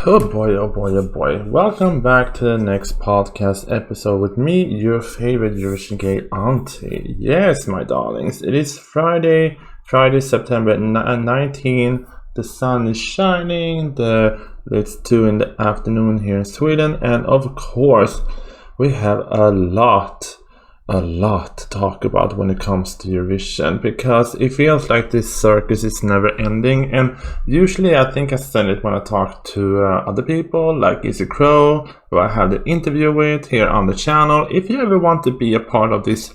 Oh boy, oh boy, oh boy. Welcome back to the next podcast episode with me, your favorite Eurovision gay auntie. Yes, my darlings, it is Friday, September 19. The sun is shining, it's 2 in the afternoon here in Sweden, and of course, we have a lot to talk about when it comes to Eurovision, because it feels like this circus is never ending. And usually I think I said it when I talk to other people like Easy Crow, who I had an interview with here on the channel. If you ever want to be a part of this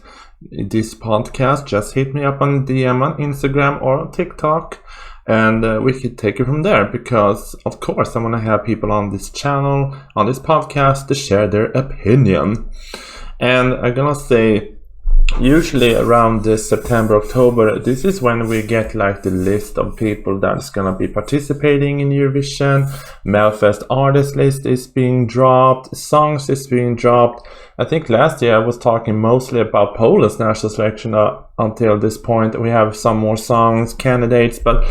podcast, just hit me up on DM on Instagram or on TikTok, and we could take it from there, because of course I want to have people on this channel, on this podcast, to share their opinion. And I'm gonna say, usually around this September, October, this is when we get like the list of people that's gonna be participating in Eurovision. Melfest artist list is being dropped, songs is being dropped. I think last year I was talking mostly about Poland's national selection until this point. We have some more songs, candidates, but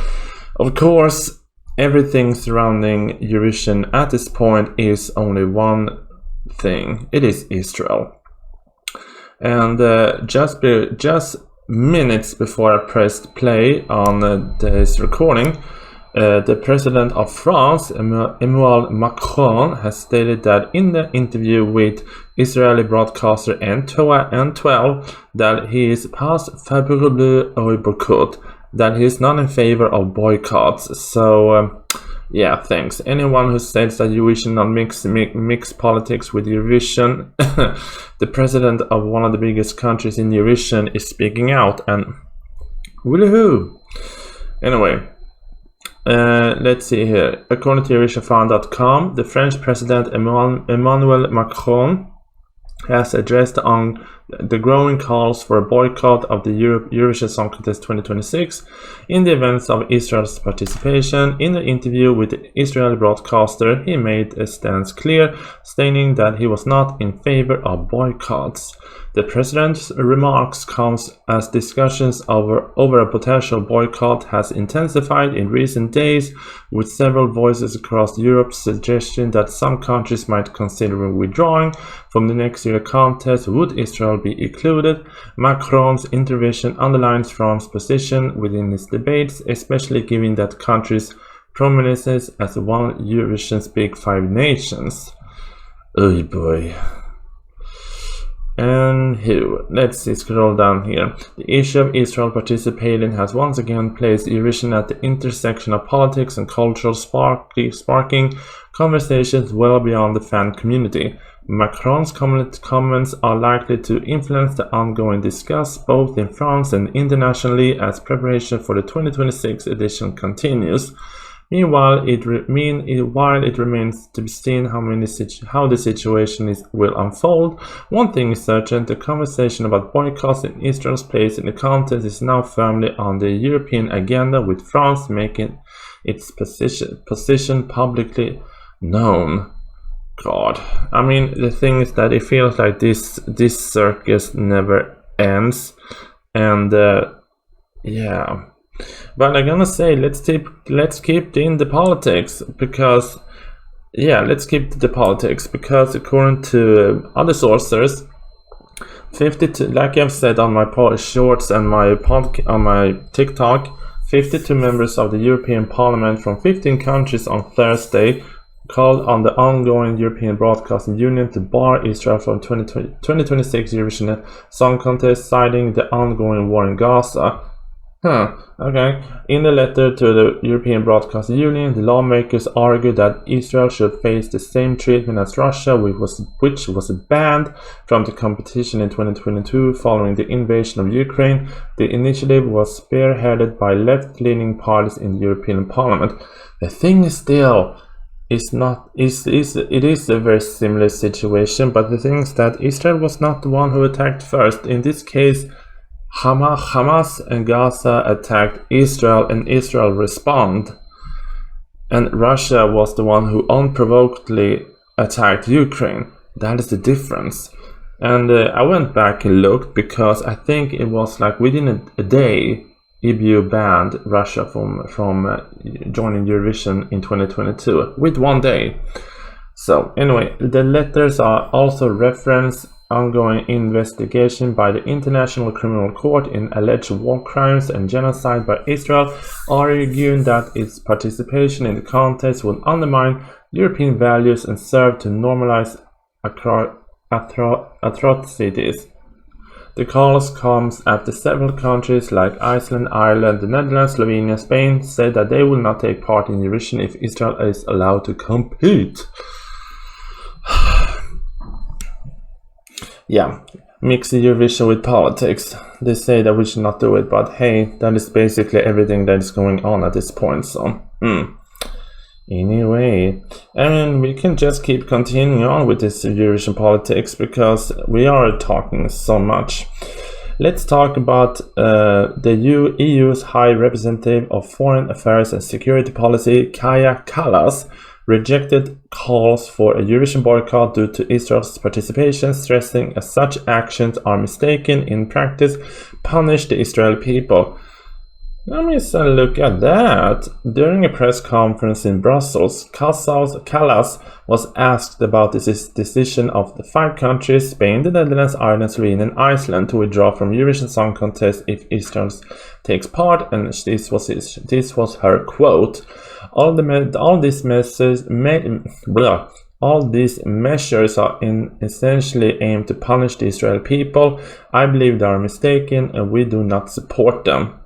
of course everything surrounding Eurovision at this point is only one thing. It is Israel. And just minutes before I pressed play on this recording, the president of France, Emmanuel Macron, has stated that in the interview with Israeli broadcaster N12 that he is pas favorable au boycott, that he is not in favor of boycotts. So yeah, thanks. Anyone who says that you should not mix politics with Eurovision, the president of one of the biggest countries in Eurovision is speaking out, and woohoo! Anyway, let's see here. According to EurovisionFan.com, the French president Emmanuel Macron has addressed on the growing calls for a boycott of the Eurovision Song Contest 2026 in the events of Israel's participation. In an interview with the Israeli broadcaster, he made a stance clear, stating that he was not in favor of boycotts. The president's remarks comes as discussions over a potential boycott has intensified in recent days, with several voices across Europe suggesting that some countries might consider withdrawing from the next year contest. Would Israel be included? Macron's intervention underlines France's position within its debates, especially given that country's prominence as one Eurovision's big five nations. Oh boy. And here, let's see, scroll down here. The issue of Israel participating has once again placed Eurovision at the intersection of politics and cultural, sparking conversations well beyond the fan community. Macron's comments are likely to influence the ongoing discussion both in France and internationally as preparation for the 2026 edition continues. Meanwhile, while it remains to be seen how the situation will unfold, one thing is certain: the conversation about boycotts and Israel's place in the contest is now firmly on the European agenda, with France making its position publicly known. God, I mean, the thing is that it feels like this circus never ends, and yeah. But I'm gonna say, let's keep in the politics, because let's keep the politics, because according to other sources, 52, like I've said on my shorts and on my TikTok, 52 members of the European Parliament from 15 countries on Thursday called on the ongoing European Broadcasting Union to bar Israel from 2026 Eurovision Song Contest, citing the ongoing war in Gaza. Okay. In a letter to the European Broadcasting Union, the lawmakers argued that Israel should face the same treatment as Russia, which was banned from the competition in 2022 following the invasion of Ukraine. The initiative was spearheaded by left-leaning parties in the European Parliament. The thing is still, it is a very similar situation, but the thing is that Israel was not the one who attacked first. In this case, Hamas and Gaza attacked Israel, and Israel responded, and Russia was the one who unprovokedly attacked Ukraine. That is the difference. And I went back and looked, because I think it was like within a day EBU banned Russia from joining Eurovision in 2022 with 1 day. So anyway, the letters are also reference ongoing investigation by the International Criminal Court in alleged war crimes and genocide by Israel, arguing that its participation in the contest would undermine European values and serve to normalize atrocities. The calls comes after several countries like Iceland, Ireland, the Netherlands, Slovenia, Spain said that they will not take part in Eurovision if Israel is allowed to compete. Yeah, mix the Eurovision with politics. They say that we should not do it, but hey, that is basically everything that is going on at this point, so Anyway, we can just keep continuing on with this Eurovision politics because we are talking so much. Let's talk about the EU's High Representative of Foreign Affairs and Security Policy, Kaja Kallas, rejected calls for a Eurovision boycott due to Israel's participation, stressing as such actions are mistaken in practice, punish the Israeli people. Let me look at that. During a press conference in Brussels, Kallas was asked about this decision of the 5 countries, Spain, the Netherlands, Ireland, Slovenia, and Iceland, to withdraw from Eurovision Song Contest if Israel takes part, and this was her quote. All these measures are essentially aimed to punish the Israeli people. I believe they are mistaken, and we do not support them.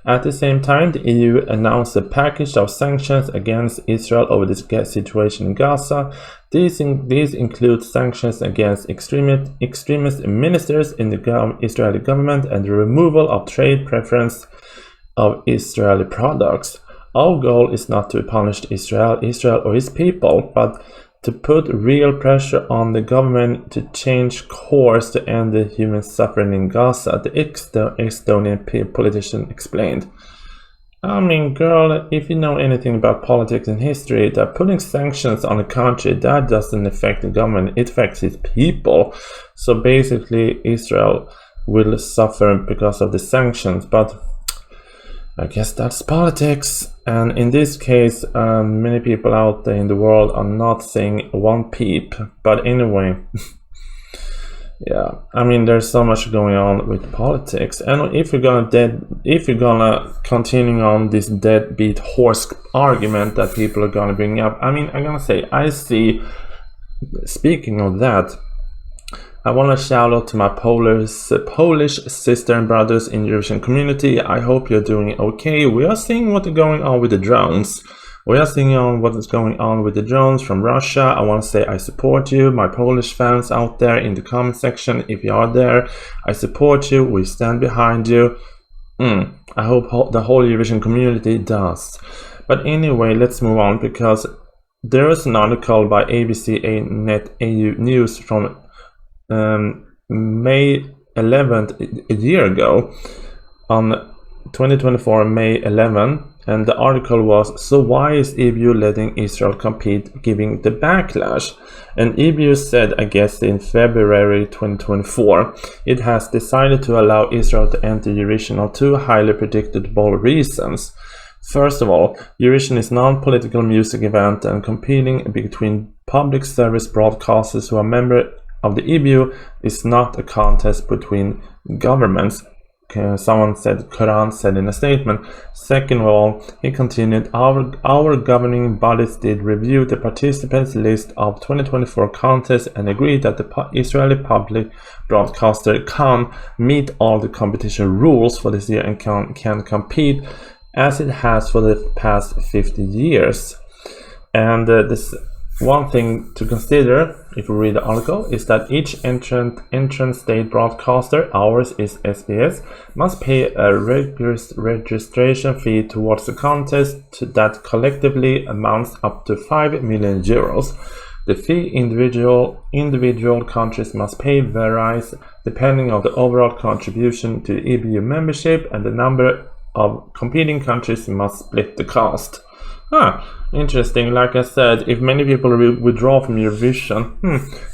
At the same time, the EU announced a package of sanctions against Israel over this situation in Gaza. These include sanctions against extremist ministers in the Israeli government and the removal of trade preference of Israeli products. Our goal is not to punish Israel or his people, but to put real pressure on the government to change course to end the human suffering in Gaza, the Estonian politician explained. Girl, if you know anything about politics and history, that putting sanctions on a country, that doesn't affect the government, it affects its people. So basically, Israel will suffer because of the sanctions, but I guess that's politics, and in this case, many people out there in the world are not saying one peep. But anyway, yeah, there's so much going on with politics, and if you're gonna continue on this deadbeat horse argument that people are gonna bring up, I'm gonna say I see. Speaking of that, I want to shout out to my Polish sister and brothers in the Eurovision community. I hope you're doing okay. We are seeing what is going on with the drones. We are seeing what is going on with the drones from Russia. I want to say I support you, my Polish fans out there in the comment section. If you are there, I support you. We stand behind you. I hope the whole Eurovision community does. But anyway, let's move on because there is an article by ABC Net EU News from May 11th, a year ago, on 2024 May 11, and the article was, so why is EBU letting Israel compete, giving the backlash? And EBU said, I guess in February 2024, it has decided to allow Israel to enter Eurovision on 2 highly predictable reasons. First of all, Eurovision is a non-political music event and competing between public service broadcasters who are members of the EBU is not a contest between governments, someone said, Quran said in a statement. Second of all, he continued, our governing bodies did review the participants list of 2024 contests and agreed that the Israeli public broadcaster can meet all the competition rules for this year and can compete as it has for the past 50 years. And this one thing to consider, if you read the article, is that each entrant state broadcaster, ours is SBS, must pay a registration fee towards the contest that collectively amounts up to 5 million euros. The fee individual countries must pay varies depending on the overall contribution to EBU membership, and the number of competing countries must split the cost. Interesting. Like I said, if many people withdraw from Eurovision,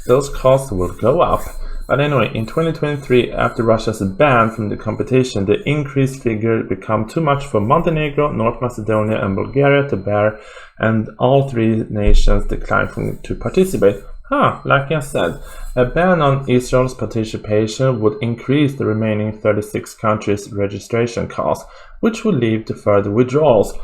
those costs will go up. But anyway, in 2023, after Russia's ban from the competition, the increased figure became too much for Montenegro, North Macedonia, and Bulgaria to bear, and all three nations declined to participate. Like I said, a ban on Israel's participation would increase the remaining 36 countries' registration costs, which would lead to further withdrawals.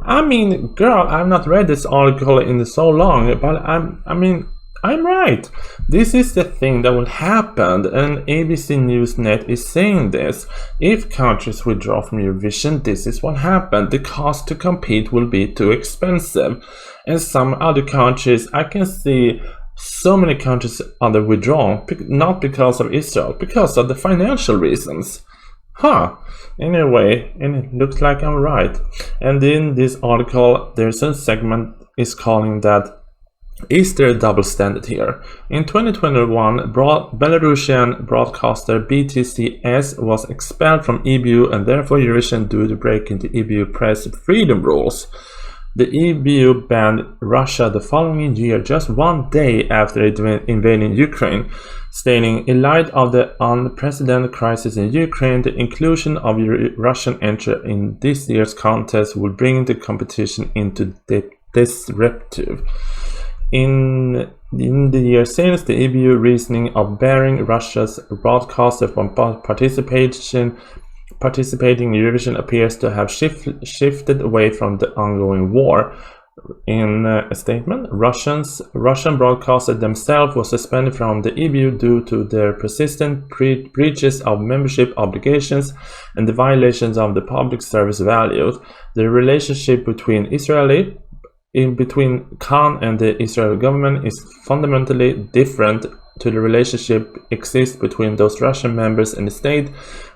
I mean, girl, I've not read this article in so long, but I'm right. This is the thing that will happen, and ABC News Net is saying this. If countries withdraw from Eurovision, this is what happened. The cost to compete will be too expensive. And some other countries, I can see so many countries are withdrawn, not because of Israel, because of the financial reasons. Anyway, and it looks like I'm right. And in this article, there's a segment is calling that, is there a double standard here? In 2021, Belarusian broadcaster BTCS was expelled from EBU and therefore Eurovision due to breaking the EBU press freedom rules. The EBU banned Russia the following year, just one day after it invading Ukraine, stating, in light of the unprecedented crisis in Ukraine, the inclusion of Russian entry in this year's contest will bring the competition into disrepute. In the year since, the EBU reasoning of barring Russia's broadcaster from participating in Eurovision appears to have shifted away from the ongoing war. In a statement, Russian broadcasters themselves were suspended from the EBU due to their persistent breaches of membership obligations and the violations of the public service values. The relationship between Khan and the Israeli government is fundamentally different to the relationship exists between those Russian members and the state,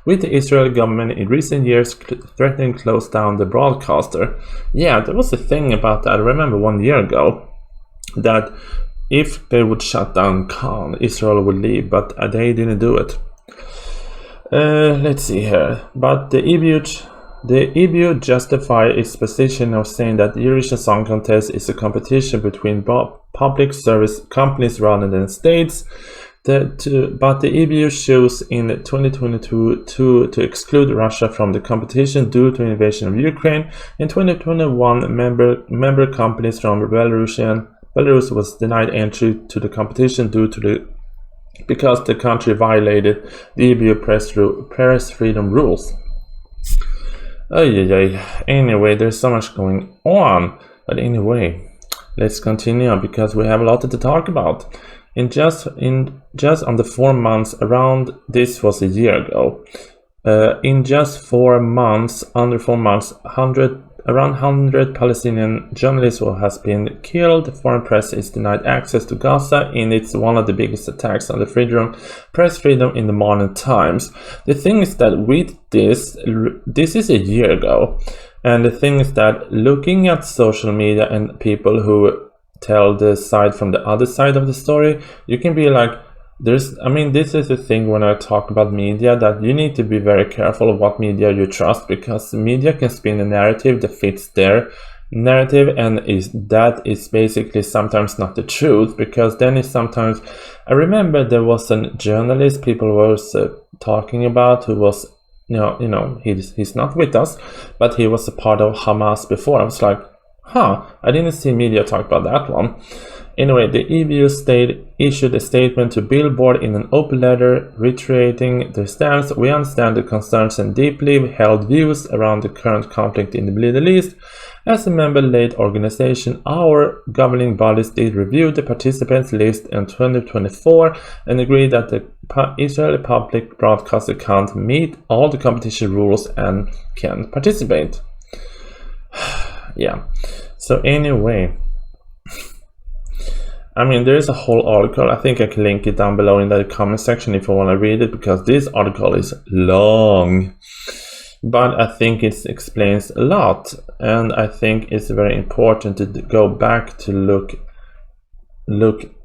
with the Israeli government in recent years threatening to close down the broadcaster. Yeah, there was a thing about that. I remember 1 year ago that if they would shut down Khan, Israel would leave, but they didn't do it. Let's see here. But the EBU justified its position of saying that the Eurovision Song Contest is a competition between public service companies rather than states. But the EBU chose in 2022 to exclude Russia from the competition due to the invasion of Ukraine. In 2021, member companies from Belarus was denied entry to the competition because the country violated the EBU press freedom rules. Anyway, there's so much going on. But anyway, let's continue because we have a lot to talk about. In just on the 4 months around, this was a year ago. In just 4 months, under 4 months, around 100 Palestinian journalists has been killed. Foreign press is denied access to Gaza, and it's one of the biggest attacks on the press freedom in the modern times. The thing is that with this is a year ago, and the thing is that looking at social media and people who tell the side from the other side of the story, you can be like, this is the thing when I talk about media, that you need to be very careful of what media you trust, because media can spin a narrative that fits their narrative, and that is basically sometimes not the truth, because then it's sometimes. I remember there was a journalist people was talking about who was, he's not with us, but he was a part of Hamas before. I was like, I didn't see media talk about that one. Anyway, the EBU issued a statement to Billboard in an open letter reiterating their stance. We understand the concerns and deeply held views around the current conflict in the Middle East. As a member-led organization, our governing bodies did review the participants list in 2024 and agreed that the Israeli public broadcaster can't meet all the competition rules and can participate. Yeah. So anyway, there is a whole article. I think I can link it down below in the comment section if you want to read it, because this article is long. But I think it explains a lot, and I think it's very important to go back to look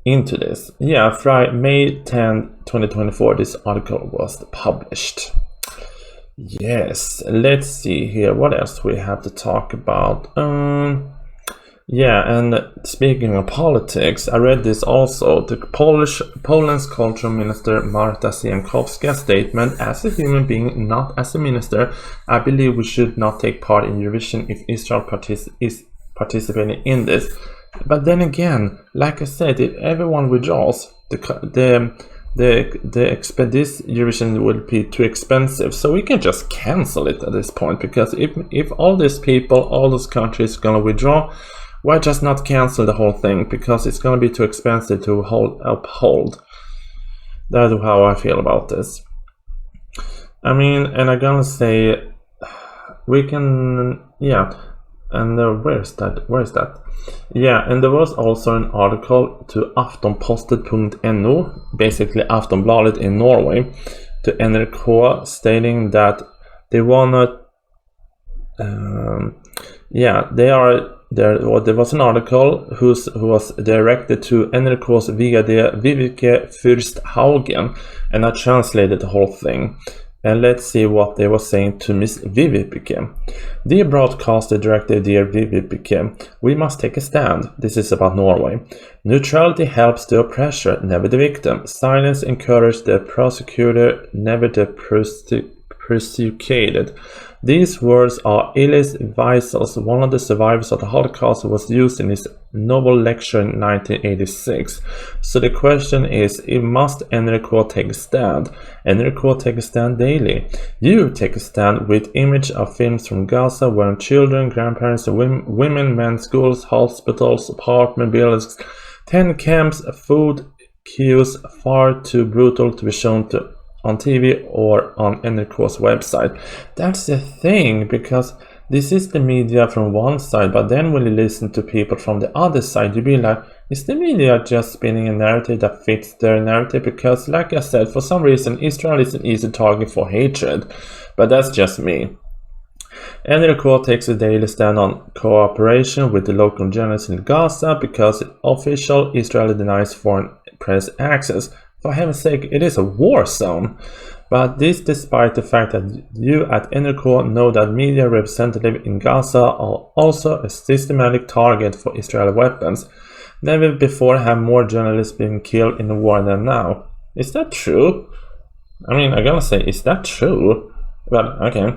into this. Yeah, Friday, May 10, 2024, this article was published. Yes, let's see here. What else we have to talk about? Yeah, and speaking of politics, I read this also. Poland's culture minister Marta Siemkowska's statement: "As a human being, not as a minister, I believe we should not take part in Eurovision if Israel is participating in this." But then again, like I said, if everyone withdraws, this Eurovision will be too expensive, so we can just cancel it at this point. Because if all these people, all those countries, gonna withdraw, why just not cancel the whole thing? Because it's gonna be too expensive to uphold. That's how I feel about this. I mean, and I'm gonna say we can, yeah. And where is that? Yeah, and there was also an article to aftonpostet.no, basically Aftonbladet in Norway, to NRK, stating that they wanna, there was an article who was directed to NRK's VD Viveke Fürst Haugen, and I translated the whole thing. And let's see what they were saying to Miss Viveke. "Dear broadcaster director, dear Viveke, we must take a stand." This is about Norway. "Neutrality helps the oppressor, never the victim. Silence encourages the prosecutor, never the persecuted. These words are Elis Wiesels, one of the survivors of the Holocaust, was used in his Nobel lecture in 1986. So the question is, must NRK take a stand? NRK take a stand daily. You take a stand with image of films from Gaza where children, grandparents, women, men, schools, hospitals, apartment buildings, tent camps, food queues, far too brutal to be shown on TV or on NRK's website." That's the thing, because this is the media from one side, but then when you listen to people from the other side, you be like, is the media just spinning a narrative that fits their narrative? Because like I said, for some reason Israel is an easy target for hatred, but that's just me. NRK takes a daily stand on cooperation with the local journalists in Gaza because official Israeli denies foreign press access. For heaven's sake, it is a war zone. But this despite the fact that you at NRK know that media representatives in Gaza are also a systematic target for Israeli weapons. Never before have more journalists been killed in the war than now. Is that true? I mean, I'm gonna say, is that true? Well, okay.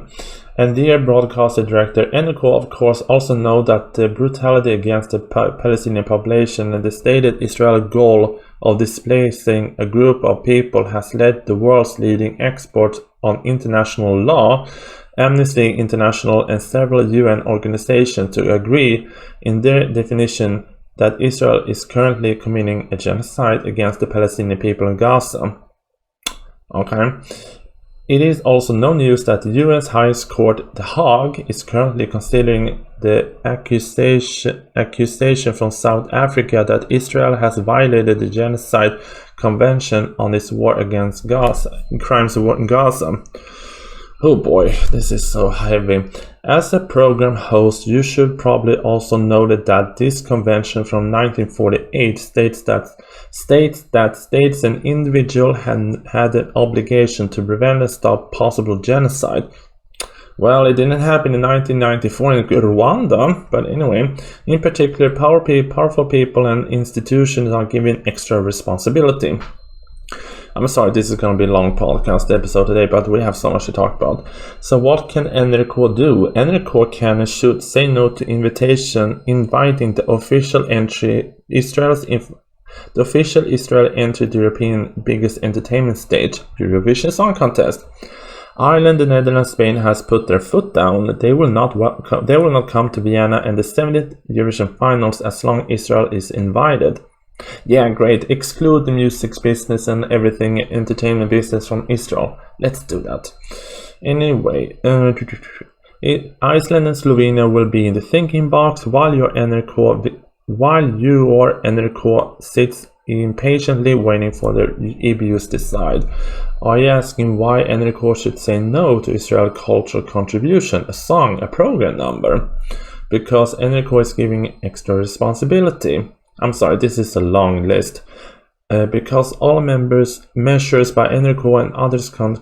And dear broadcaster director, NRK of course also know that the brutality against the Palestinian population and the stated Israeli goal of displacing a group of people has led the world's leading experts on international law, Amnesty International and several UN organizations, to agree in their definition that Israel is currently committing a genocide against the Palestinian people in Gaza. Okay. It is also no news that the US highest court, The Hague, is currently considering the accusation from South Africa that Israel has violated the Genocide Convention on its war against Gaza, crimes of war in Gaza. Oh boy, this is so heavy. As a program host, you should probably also know that this convention from 1948 states that states and individuals had an obligation to prevent and stop possible genocide. Well, it didn't happen in 1994 in Rwanda, but anyway, in particular, powerful people and institutions are given extra responsibility. I'm sorry, this is going to be a long podcast episode today, but we have so much to talk about. So what can NRK do? NRK can and should say no to invitation inviting the official entry the official Israel entry to the European biggest entertainment stage, Eurovision Song Contest. Ireland, the Netherlands, Spain has put their foot down. They will not come to Vienna and the 70th Eurovision finals as long as Israel is invited. Yeah, great. Exclude the music business and everything entertainment business from Israel. Let's do that. Anyway, Iceland and Slovenia will be in the thinking box while your NRK sits impatiently waiting for the EBUs decide. Are you asking why NRK should say no to Israel cultural contribution, a song, a program number? Because NRK is giving extra responsibility. I'm sorry, this is a long list. because all measures by NRK and others can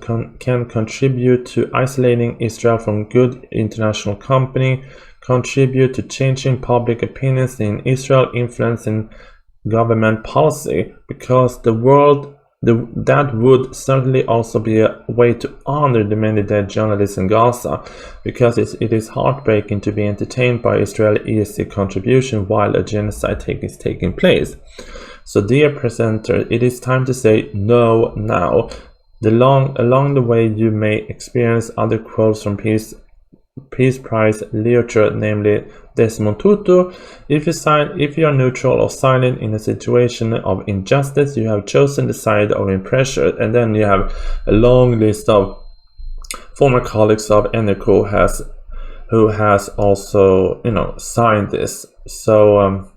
contribute to isolating Israel from good international company, contribute to changing public opinions in Israel, influencing government policy, because that would certainly also be a way to honor the many dead journalists in Gaza, because it is heartbreaking to be entertained by Israeli ESC contribution while a genocide is taking place. So dear presenter, it is time to say no now. Along the way you may experience other quotes from Peace Prize literature, namely Desmond Tutu. If you are neutral or silent in a situation of injustice, you have chosen the side of pressure. And then you have a long list of former colleagues of NRK who has also signed this. So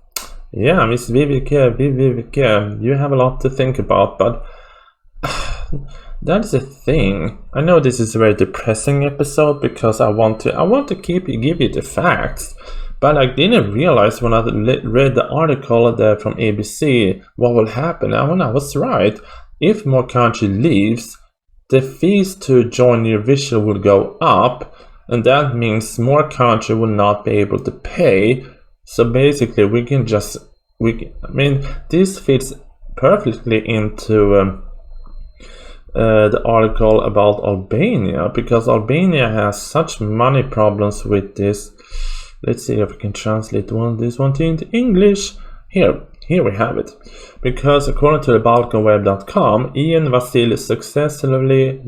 yeah, Miss Viveke, you have a lot to think about, but that's the thing. I know this is a very depressing episode because I want to give you the facts, but I didn't realize when I read the article from ABC what will happen. And I was right. If more country leaves, the fees to join Eurovision will go up, and that means more country will not be able to pay. So basically, this fits perfectly into the article about Albania, because Albania has such money problems with this. Let's see if I can translate this one into English. Here we have it. Because according to the BalkanWeb.com, Ian Vasil successfully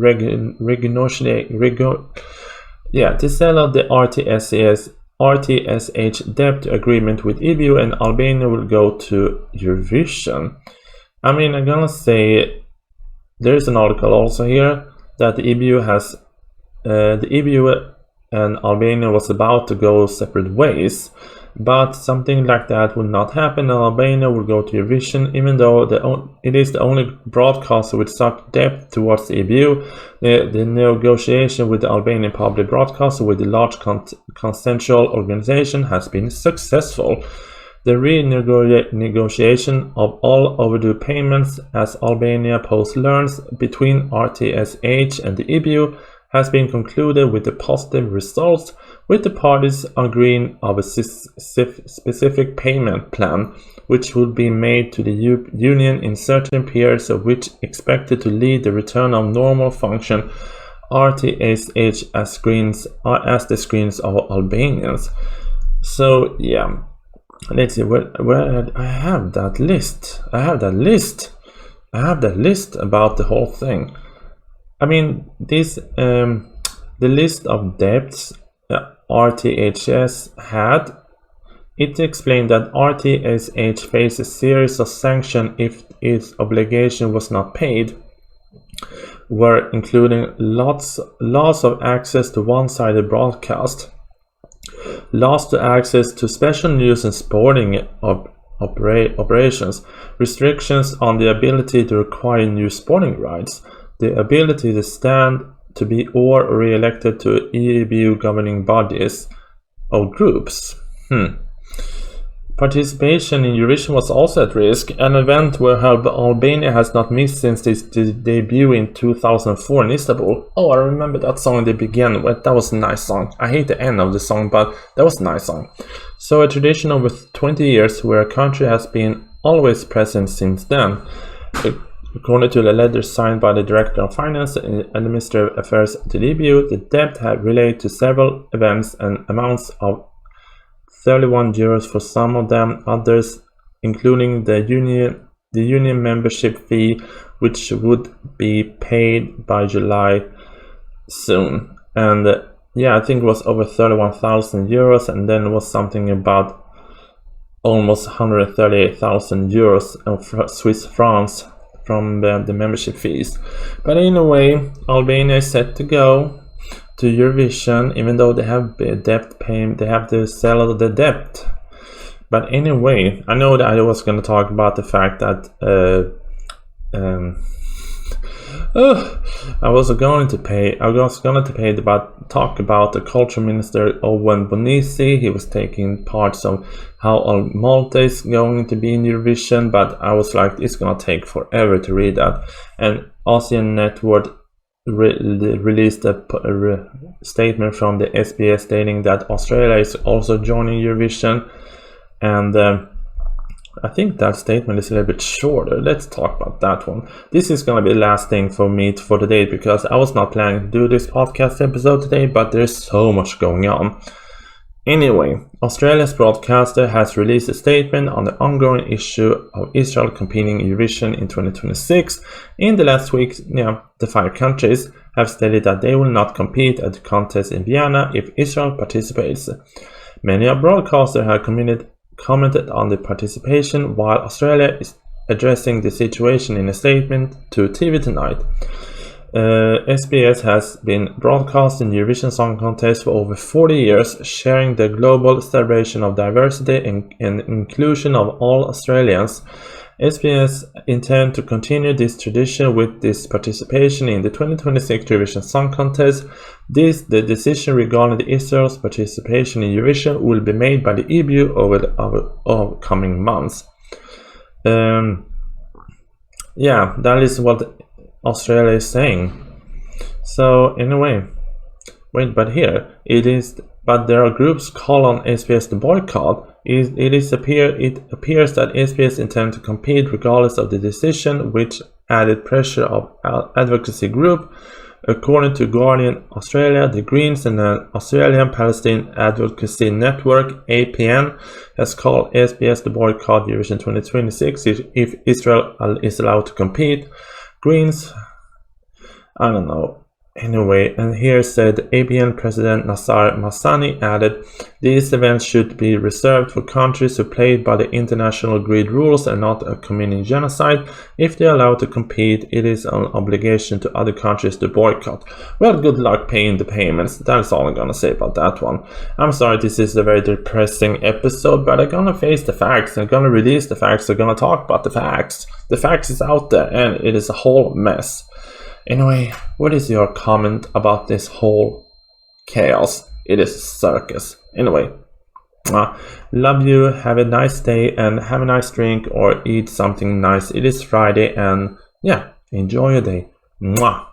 to settle the RTSH debt agreement with EBU, and Albania will go to Eurovision. I mean, I'm gonna say there is an article also here that the EBU and Albania was about to go separate ways, but something like that will not happen, and Albania will go to Eurovision, even though it is the only broadcaster with such debt towards the EBU. The negotiation with the Albanian public broadcaster with the large consensual organization has been successful. The renegotiation of all overdue payments, as Albania Post learns, between RTSH and the EBU has been concluded with the positive results, with the parties agreeing of a specific payment plan, which will be made to the Union in certain periods, of which expected to lead the return of normal function RTSH as the screens of Albanians. So yeah, let's see where I have that list. I have that list about the whole thing. I mean, the list of debts RTHS had, it explained that RTSH faced a series of sanctions if its obligation was not paid, were including loss of access to one-sided broadcast, loss to access to special news and sporting operations, restrictions on the ability to acquire new sporting rights, the ability to stand to be or re-elected to EBU governing bodies or groups. Participation in Eurovision was also at risk, an event where Albania has not missed since its debut in 2004 in Istanbul. Oh, I remember that song they began with. That was a nice song. I hate the end of the song, but that was a nice song. So a tradition over 20 years where a country has been always present since then. According to the letter signed by the Director of Finance and Administrative Affairs to EBU, the debt had related to several events and amounts of €31 for some of them, others including the union membership fee, which would be paid by July soon. And yeah, I think it was over €31,000, and then it was something about almost €138,000 of Swiss francs from the membership fees. But in a way, Albania is set to go to Eurovision, even though they have debt payment, they have to settle the debt. But anyway, I know that I was going to talk about the fact that I was going to talk about the culture minister Owen Bonisi. He was taking parts of how all Malta is going to be in Eurovision, but I was like, it's gonna take forever to read that. And ASEAN Network released a statement from the SBS stating that Australia is also joining Eurovision, and I think that statement is a little bit shorter. Let's talk about that one. This is going to be the last thing for me for today, because I was not planning to do this podcast episode today, but there's so much going on. Anyway, Australia's broadcaster has released a statement on the ongoing issue of Israel competing in Eurovision in 2026. In the last week, the 5 countries have stated that they will not compete at the contest in Vienna if Israel participates. Many of broadcasters have commented on the participation, while Australia is addressing the situation in a statement to TV Tonight. SBS has been broadcasting the Eurovision Song Contest for over 40 years, sharing the global celebration of diversity and inclusion of all Australians. SBS intends to continue this tradition with this participation in the 2026 Eurovision Song Contest. The decision regarding Israel's participation in Eurovision will be made by the EBU over the coming months. That is what Australia is saying. So anyway, but there are groups call on SBS to boycott. It appears that SBS intend to compete regardless of the decision, which added pressure of advocacy group. According to Guardian Australia, the Greens and the Australian Palestine Advocacy Network (APN) has called SBS to boycott Eurovision 2026 if Israel is allowed to compete. Greens, I don't know. Anyway, and here said ABN President Nassar Massani added, these events should be reserved for countries who play by the international agreed rules and not committing genocide. If they are allowed to compete, it is an obligation to other countries to boycott. Well, good luck paying the payments. That's all I'm gonna say about that one. I'm sorry this is a very depressing episode, but I'm gonna face the facts. I'm gonna release the facts. I'm gonna talk about the facts. The facts is out there, and it is a whole mess. Anyway, what is your comment about this whole chaos? It is a circus. Anyway, love you. Have a nice day and have a nice drink or eat something nice. It is Friday and enjoy your day. Mwah.